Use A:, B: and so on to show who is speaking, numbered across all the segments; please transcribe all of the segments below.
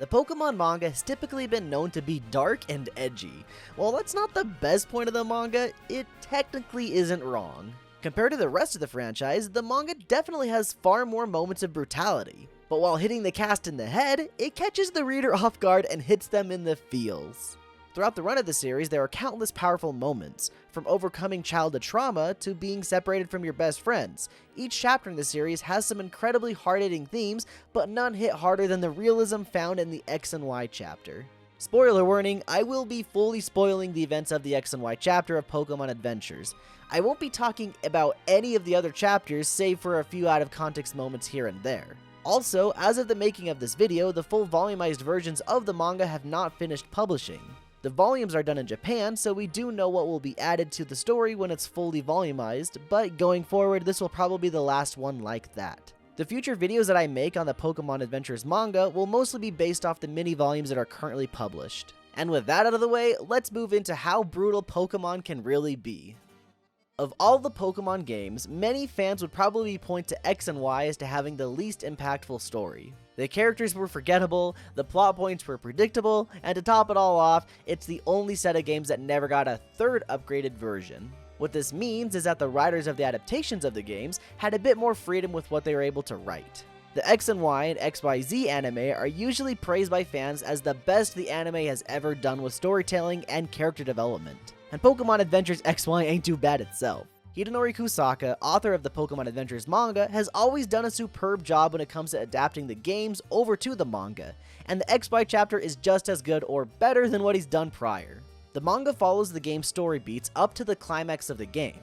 A: The Pokemon manga has typically been known to be dark and edgy. While that's not the best point of the manga, it technically isn't wrong. Compared to the rest of the franchise, the manga definitely has far more moments of brutality. But while hitting the cast in the head, it catches the reader off guard and hits them in the feels. Throughout the run of the series, there are countless powerful moments, from overcoming childhood trauma to being separated from your best friends. Each chapter in the series has some incredibly hard-hitting themes, but none hit harder than the realism found in the X and Y chapter. Spoiler warning, I will be fully spoiling the events of the X and Y chapter of Pokemon Adventures. I won't be talking about any of the other chapters, save for a few out-of-context moments here and there. Also, as of the making of this video, the full volumized versions of the manga have not finished publishing. The volumes are done in Japan, so we do know what will be added to the story when it's fully volumized, but going forward, this will probably be the last one like that. The future videos that I make on the Pokemon Adventures manga will mostly be based off the mini volumes that are currently published. And with that out of the way, let's move into how brutal Pokemon can really be. Of all the Pokemon games, many fans would probably point to X and Y as to having the least impactful story. The characters were forgettable, the plot points were predictable, and to top it all off, it's the only set of games that never got a third upgraded version. What this means is that the writers of the adaptations of the games had a bit more freedom with what they were able to write. The X and Y and XYZ anime are usually praised by fans as the best the anime has ever done with storytelling and character development. And Pokemon Adventures XY ain't too bad itself. Hidenori Kusaka, author of the Pokemon Adventures manga, has always done a superb job when it comes to adapting the games over to the manga, and the XY chapter is just as good or better than what he's done prior. The manga follows the game's story beats up to the climax of the game.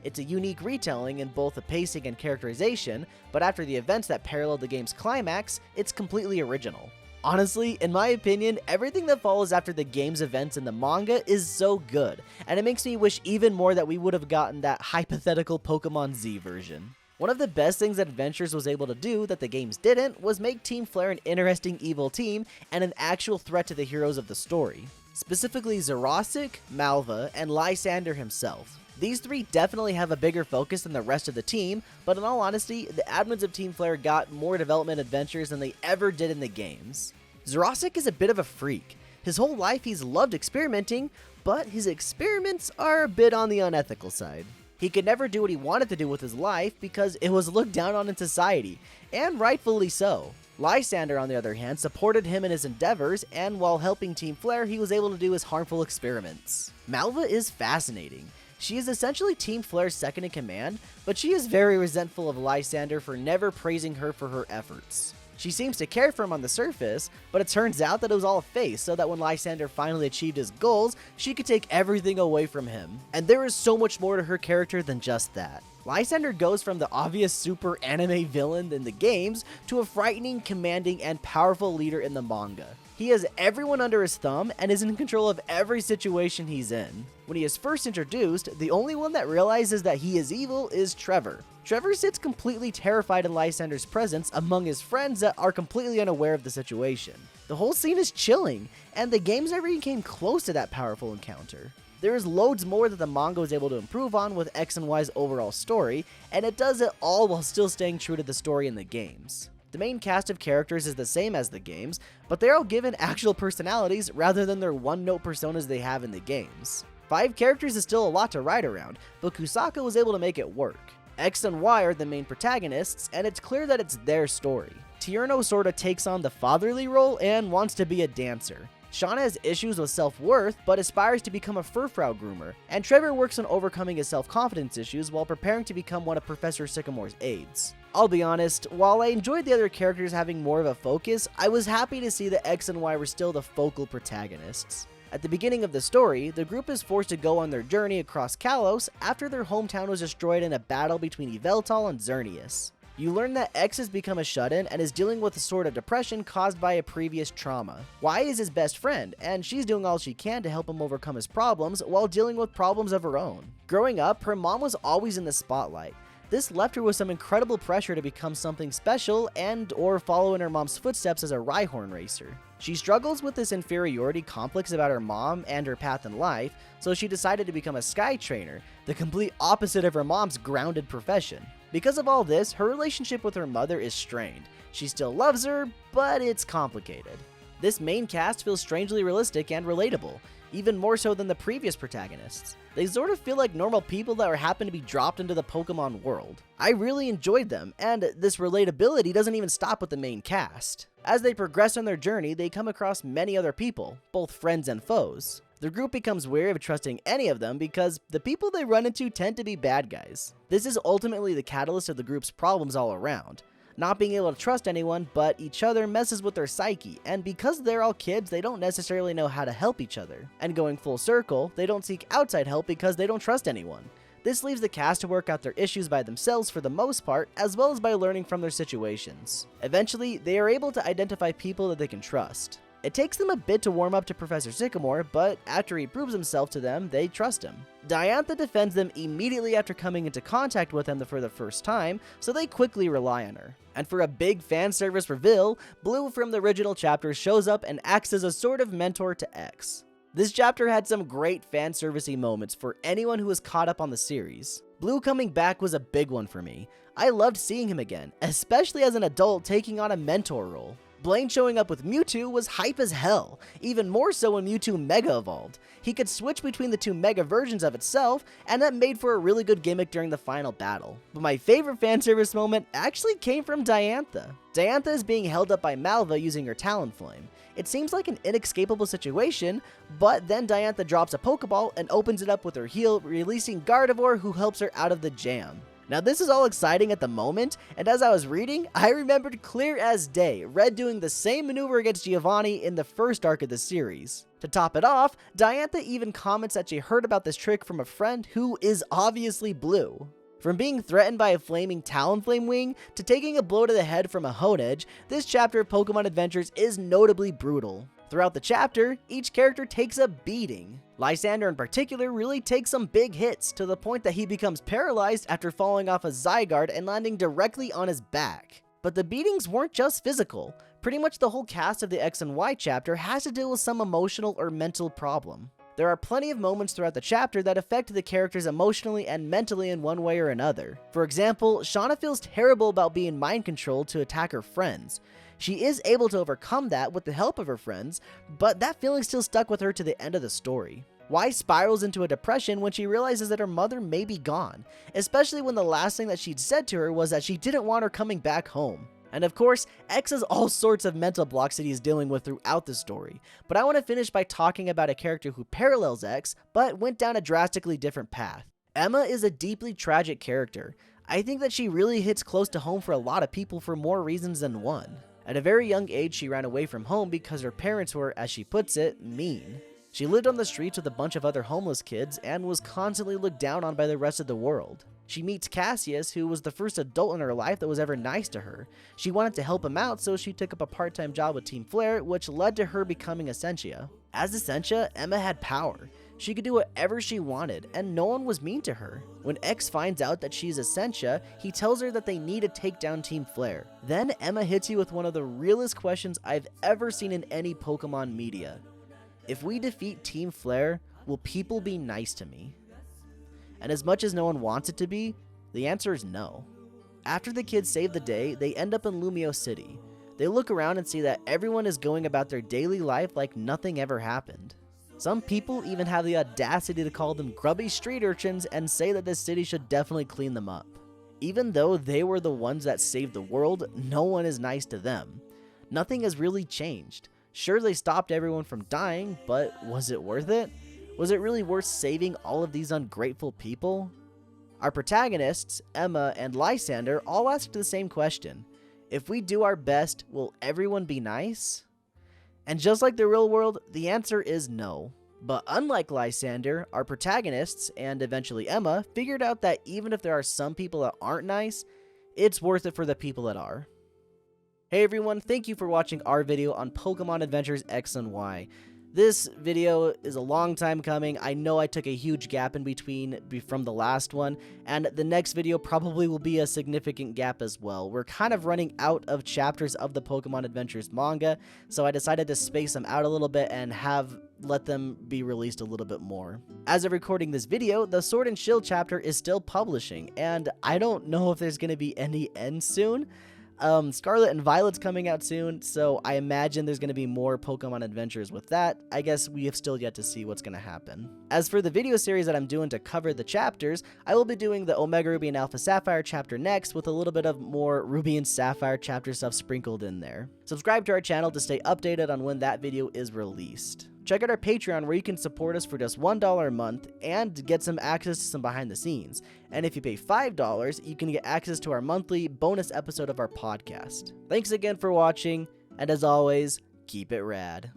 A: It's a unique retelling in both the pacing and characterization, but after the events that parallel the game's climax, it's completely original. Honestly, in my opinion, everything that follows after the game's events in the manga is so good, and it makes me wish even more that we would have gotten that hypothetical Pokemon Z version. One of the best things that Adventures was able to do that the games didn't was make Team Flare an interesting evil team and an actual threat to the heroes of the story. Specifically Zerosic, Malva, and Lysander himself. These three definitely have a bigger focus than the rest of the team, but in all honesty, the admins of Team Flare got more development adventures than they ever did in the games. Zerosic is a bit of a freak. His whole life he's loved experimenting, but his experiments are a bit on the unethical side. He could never do what he wanted to do with his life because it was looked down on in society, and rightfully so. Lysander, on the other hand, supported him in his endeavors, and while helping Team Flare, he was able to do his harmful experiments. Malva is fascinating. She is essentially Team Flare's second in command, but she is very resentful of Lysander for never praising her for her efforts. She seems to care for him on the surface, but it turns out that it was all a face so that when Lysander finally achieved his goals, she could take everything away from him. And there is so much more to her character than just that. Lysander goes from the obvious super anime villain in the games to a frightening, commanding, and powerful leader in the manga. He has everyone under his thumb and is in control of every situation he's in. When he is first introduced, the only one that realizes that he is evil is Trevor. Trevor sits completely terrified in Lysander's presence among his friends that are completely unaware of the situation. The whole scene is chilling, and the games never even came close to that powerful encounter. There is loads more that the manga was able to improve on with X and Y's overall story, and it does it all while still staying true to the story in the games. The main cast of characters is the same as the games, but they're all given actual personalities rather than their one-note personas they have in the games. 5 characters is still a lot to ride around, but Kusaka was able to make it work. X and Y are the main protagonists, and it's clear that it's their story. Tierno sorta takes on the fatherly role and wants to be a dancer. Shauna has issues with self-worth, but aspires to become a furfrou groomer, and Trevor works on overcoming his self-confidence issues while preparing to become one of Professor Sycamore's aides. I'll be honest, while I enjoyed the other characters having more of a focus, I was happy to see that X and Y were still the focal protagonists. At the beginning of the story, the group is forced to go on their journey across Kalos after their hometown was destroyed in a battle between Yveltal and Xerneas. You learn that X has become a shut-in and is dealing with a sort of depression caused by a previous trauma. Y is his best friend, and she's doing all she can to help him overcome his problems while dealing with problems of her own. Growing up, her mom was always in the spotlight. This left her with some incredible pressure to become something special and or follow in her mom's footsteps as a Rhyhorn racer. She struggles with this inferiority complex about her mom and her path in life, so she decided to become a Sky Trainer, the complete opposite of her mom's grounded profession. Because of all this, her relationship with her mother is strained. She still loves her, but it's complicated. This main cast feels strangely realistic and relatable, even more so than the previous protagonists. They sort of feel like normal people that happen to be dropped into the Pokemon world. I really enjoyed them, and this relatability doesn't even stop with the main cast. As they progress on their journey, they come across many other people, both friends and foes. The group becomes wary of trusting any of them because the people they run into tend to be bad guys. This is ultimately the catalyst of the group's problems all around. Not being able to trust anyone but each other messes with their psyche, and because they're all kids, they don't necessarily know how to help each other. And going full circle, they don't seek outside help because they don't trust anyone. This leaves the cast to work out their issues by themselves for the most part, as well as by learning from their situations. Eventually, they are able to identify people that they can trust. It takes them a bit to warm up to Professor Sycamore, but after he proves himself to them, they trust him. Diantha defends them immediately after coming into contact with him for the first time, so they quickly rely on her. And for a big fan service reveal, Blue from the original chapter shows up and acts as a sort of mentor to X. This chapter had some great fan servicey moments for anyone who was caught up on the series. Blue coming back was a big one for me. I loved seeing him again, especially as an adult taking on a mentor role. Blaine showing up with Mewtwo was hype as hell, even more so when Mewtwo Mega evolved. He could switch between the two Mega versions of itself, and that made for a really good gimmick during the final battle. But my favorite fan service moment actually came from Diantha. Diantha is being held up by Malva using her Talonflame. It seems like an inescapable situation, but then Diantha drops a Pokeball and opens it up with her heel, releasing Gardevoir, who helps her out of the jam. Now this is all exciting at the moment, and as I was reading, I remembered clear as day Red doing the same maneuver against Giovanni in the first arc of the series. To top it off, Diantha even comments that she heard about this trick from a friend who is obviously Blue. From being threatened by a flaming Talonflame wing to taking a blow to the head from a Honedge, this chapter of Pokemon Adventures is notably brutal. Throughout the chapter, each character takes a beating. Lysander in particular really takes some big hits, to the point that he becomes paralyzed after falling off a Zygarde and landing directly on his back. But the beatings weren't just physical. Pretty much the whole cast of the X and Y chapter has to deal with some emotional or mental problem. There are plenty of moments throughout the chapter that affect the characters emotionally and mentally in one way or another. For example, Shauna feels terrible about being mind controlled to attack her friends. She is able to overcome that with the help of her friends, but that feeling still stuck with her to the end of the story. Y spirals into a depression when she realizes that her mother may be gone, especially when the last thing that she'd said to her was that she didn't want her coming back home. And of course, X has all sorts of mental blocks that he's dealing with throughout the story, but I want to finish by talking about a character who parallels X, but went down a drastically different path. Emma is a deeply tragic character. I think that she really hits close to home for a lot of people for more reasons than one. At a very young age, she ran away from home because her parents were, as she puts it, mean. She lived on the streets with a bunch of other homeless kids and was constantly looked down on by the rest of the world. She meets Cassius, who was the first adult in her life that was ever nice to her. She wanted to help him out, so she took up a part-time job with Team Flare, which led to her becoming Essentia. As Essentia, Emma had power. She could do whatever she wanted, and no one was mean to her. When X finds out that she's Essentia, he tells her that they need to take down Team Flare. Then Emma hits you with one of the realest questions I've ever seen in any Pokemon media. If we defeat Team Flare, will people be nice to me? And as much as no one wants it to be, the answer is no. After the kids save the day, they end up in Lumio City. They look around and see that everyone is going about their daily life like nothing ever happened. Some people even have the audacity to call them grubby street urchins and say that this city should definitely clean them up. Even though they were the ones that saved the world, no one is nice to them. Nothing has really changed. Sure, they stopped everyone from dying, but was it worth it? Was it really worth saving all of these ungrateful people? Our protagonists, Emma and Lysander, all asked the same question. If we do our best, will everyone be nice? And just like the real world, the answer is no. But unlike Lysander, our protagonists, and eventually Emma, figured out that even if there are some people that aren't nice, it's worth it for the people that are. Hey everyone, thank you for watching our video on Pokemon Adventures X and Y. This video is a long time coming. I know I took a huge gap in between from the last one, and the next video probably will be a significant gap as well. We're kind of running out of chapters of the Pokemon Adventures manga, so I decided to space them out a little bit and let them be released a little bit more. As of recording this video, the Sword and Shield chapter is still publishing, and I don't know if there's going to be any end soon. Scarlet and Violet's coming out soon, so I imagine there's going to be more Pokemon Adventures with that. I guess we have still yet to see what's going to happen. As for the video series that I'm doing to cover the chapters, I will be doing the Omega Ruby and Alpha Sapphire chapter next with a little bit of more Ruby and Sapphire chapter stuff sprinkled in there. Subscribe to our channel to stay updated on when that video is released. Check out our Patreon where you can support us for just $1 a month and get some access to some behind the scenes. And if you pay $5, you can get access to our monthly bonus episode of our podcast. Thanks again for watching, and as always, keep it rad.